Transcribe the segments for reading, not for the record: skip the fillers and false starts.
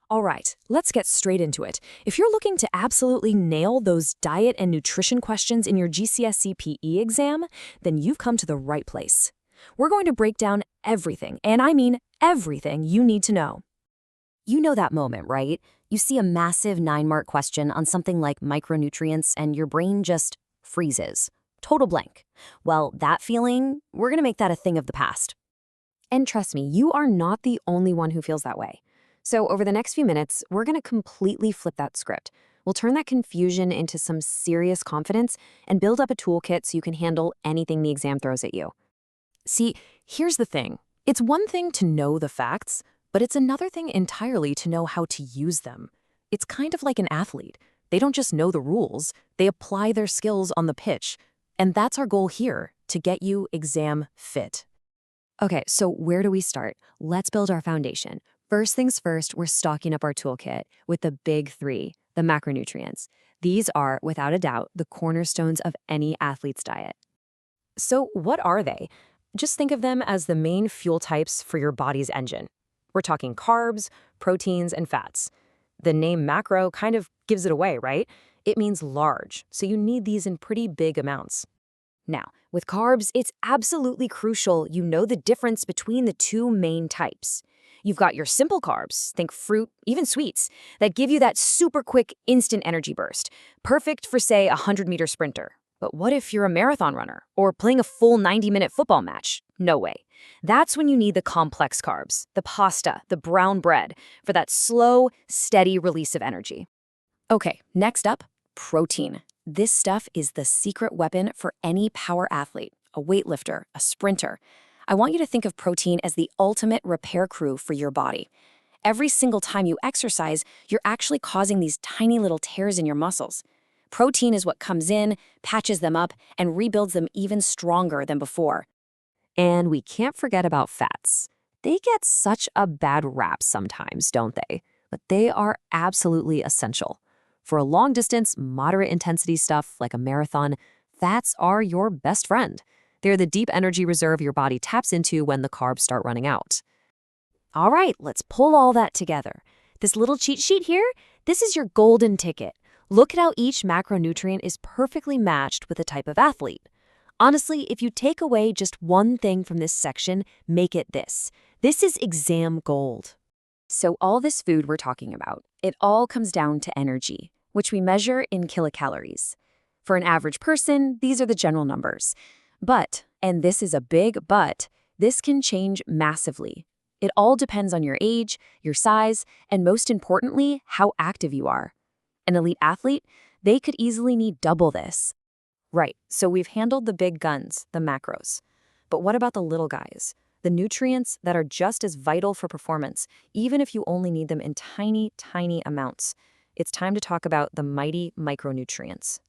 All right, let's get straight into it. If you're looking to absolutely nail those diet and nutrition questions in your GCSE PE exam, then you've come to the right place. We're going to break down everything, and I mean everything you need to know. You know that moment, right? You see a massive 9-mark question on something like micronutrients and your brain just freezes. Total blank. Well, that feeling, we're going to make that a thing of the past. And trust me, you are not the only one who feels that way. So over the next few minutes, we're going to completely flip that script. We'll turn that confusion into some serious confidence and build up a toolkit so you can handle anything the exam throws at you. See, here's the thing. It's one thing to know the facts, but it's another thing entirely to know how to use them. It's kind of like an athlete. They don't just know the rules, they apply their skills on the pitch. And that's our goal here, to get you exam fit. Okay, so where do we start? Let's build our foundation. First things first, we're stocking up our toolkit with the big three, the macronutrients. These are, without a doubt, the cornerstones of any athlete's diet. So what are they? Just think of them as the main fuel types for your body's engine. We're talking carbs, proteins, and fats. The name macro kind of gives it away, right? It means large, so you need these in pretty big amounts. Now, with carbs, it's absolutely crucial you know the difference between the two main types. You've got your simple carbs, think fruit, even sweets, that give you that super quick instant energy burst, perfect for, say, a 100-meter sprinter. But what if you're a marathon runner or playing a full 90-minute football match? No way. That's when you need the complex carbs, the pasta, the brown bread, for that slow, steady release of energy. Okay, next up, protein. This stuff is the secret weapon for any power athlete, a weightlifter, a sprinter. I want you to think of protein as the ultimate repair crew for your body. Every single time you exercise, you're actually causing these tiny little tears in your muscles. Protein is what comes in, patches them up, and rebuilds them even stronger than before. And we can't forget about fats. They get such a bad rap sometimes, don't they? But they are absolutely essential. For a long-distance, moderate-intensity stuff like a marathon, fats are your best friend. They're the deep energy reserve your body taps into when the carbs start running out. All right, let's pull all that together. This little cheat sheet here, this is your golden ticket. Look at how each macronutrient is perfectly matched with the type of athlete. Honestly, if you take away just one thing from this section, make it this. This is exam gold. So all this food we're talking about, it all comes down to energy, which we measure in kilocalories. For an average person, these are the general numbers. But, and this is a big but, this can change massively. It all depends on your age, your size, and most importantly, how active you are. An elite athlete, they could easily need double this. Right, so we've handled the big guns, the macros. But what about the little guys? The nutrients that are just as vital for performance, even if you only need them in tiny, tiny amounts. It's time to talk about the mighty micronutrients.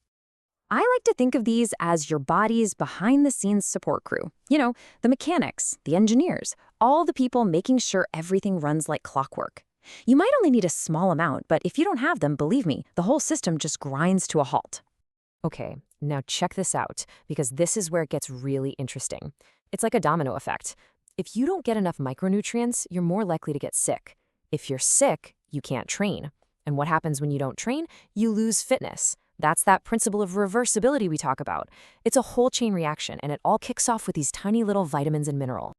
I like to think of these as your body's behind-the-scenes support crew. You know, the mechanics, the engineers, all the people making sure everything runs like clockwork. You might only need a small amount, but if you don't have them, believe me, the whole system just grinds to a halt. Okay, now check this out, because this is where it gets really interesting. It's like a domino effect. If you don't get enough micronutrients, you're more likely to get sick. If you're sick, you can't train. And what happens when you don't train? You lose fitness. That's that principle of reversibility we talk about. It's a whole chain reaction, and it all kicks off with these tiny little vitamins and minerals.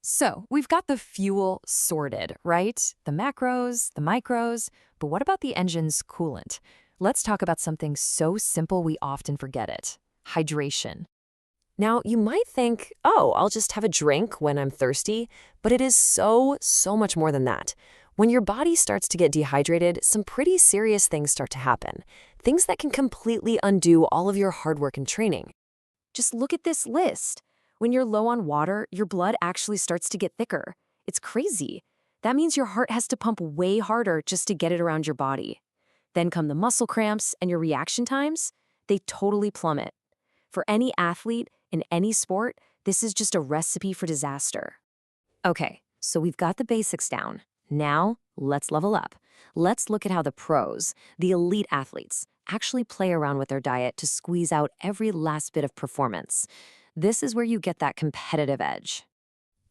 So we've got the fuel sorted, right? The macros, the micros, but what about the engine's coolant? Let's talk about something so simple we often forget it: hydration. Now, you might think, oh, I'll just have a drink when I'm thirsty, but it is so much more than that. When your body starts to get dehydrated, some pretty serious things start to happen. Things that can completely undo all of your hard work and training. Just look at this list. When you're low on water, your blood actually starts to get thicker. It's crazy. That means your heart has to pump way harder just to get it around your body. Then come the muscle cramps, and your reaction times, they totally plummet. For any athlete, in any sport, this is just a recipe for disaster. Okay, so we've got the basics down. Now, let's level up. Let's look at how the pros, the elite athletes, actually play around with their diet to squeeze out every last bit of performance. This is where you get that competitive edge.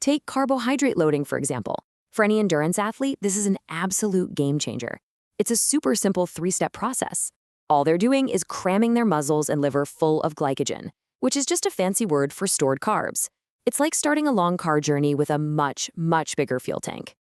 Take carbohydrate loading, for example. For any endurance athlete, this is an absolute game changer. It's a super simple 3-step process. All they're doing is cramming their muscles and liver full of glycogen, which is just a fancy word for stored carbs. It's like starting a long car journey with a much, much bigger fuel tank.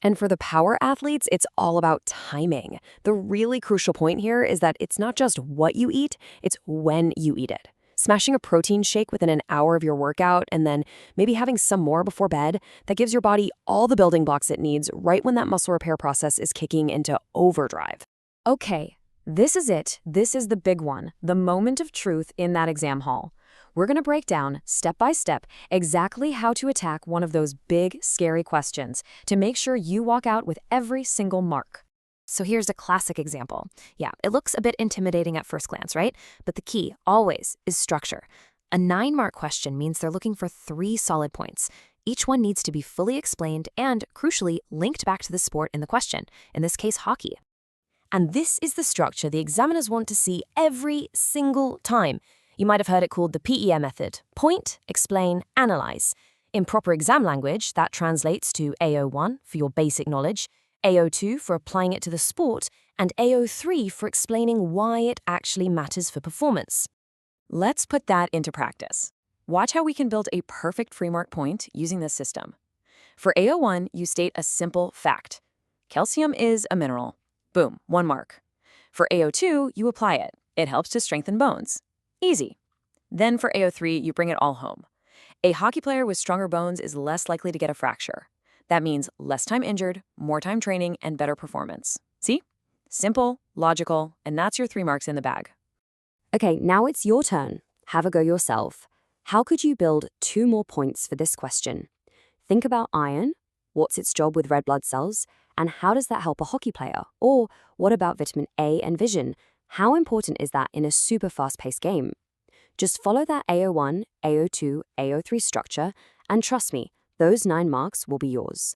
And for the power athletes, it's all about timing. The really crucial point here is that it's not just what you eat, it's when you eat it. Smashing a protein shake within an hour of your workout and then maybe having some more before bed, that gives your body all the building blocks it needs right when that muscle repair process is kicking into overdrive. Okay, this is it. This is the big one, the moment of truth in that exam hall. We're going to break down, step by step, exactly how to attack one of those big, scary questions to make sure you walk out with every single mark. So here's a classic example. Yeah, it looks a bit intimidating at first glance, right? But the key, always, is structure. A 9-mark question means they're looking for 3 solid points. Each one needs to be fully explained and, crucially, linked back to the sport in the question, in this case, hockey. And this is the structure the examiners want to see every single time. You might have heard it called the PEM method: point, explain, analyze. In proper exam language, that translates to AO1 for your basic knowledge, AO2 for applying it to the sport, and AO3 for explaining why it actually matters for performance. Let's put that into practice. Watch how we can build a perfect free mark point using this system. For AO1, you state a simple fact. Calcium is a mineral. Boom, 1 mark. For AO2, you apply it. It helps to strengthen bones. Easy. Then for AO3, you bring it all home. A hockey player with stronger bones is less likely to get a fracture. That means less time injured, more time training, and better performance. See? Simple, logical, and that's your 3 marks in the bag. Okay, now it's your turn. Have a go yourself. How could you build 2 more points for this question? Think about iron. What's its job with red blood cells? And how does that help a hockey player? Or what about vitamin A and vision? How important is that in a super fast-paced game? Just follow that AO1, AO2, AO3 structure, and trust me, those 9 marks will be yours.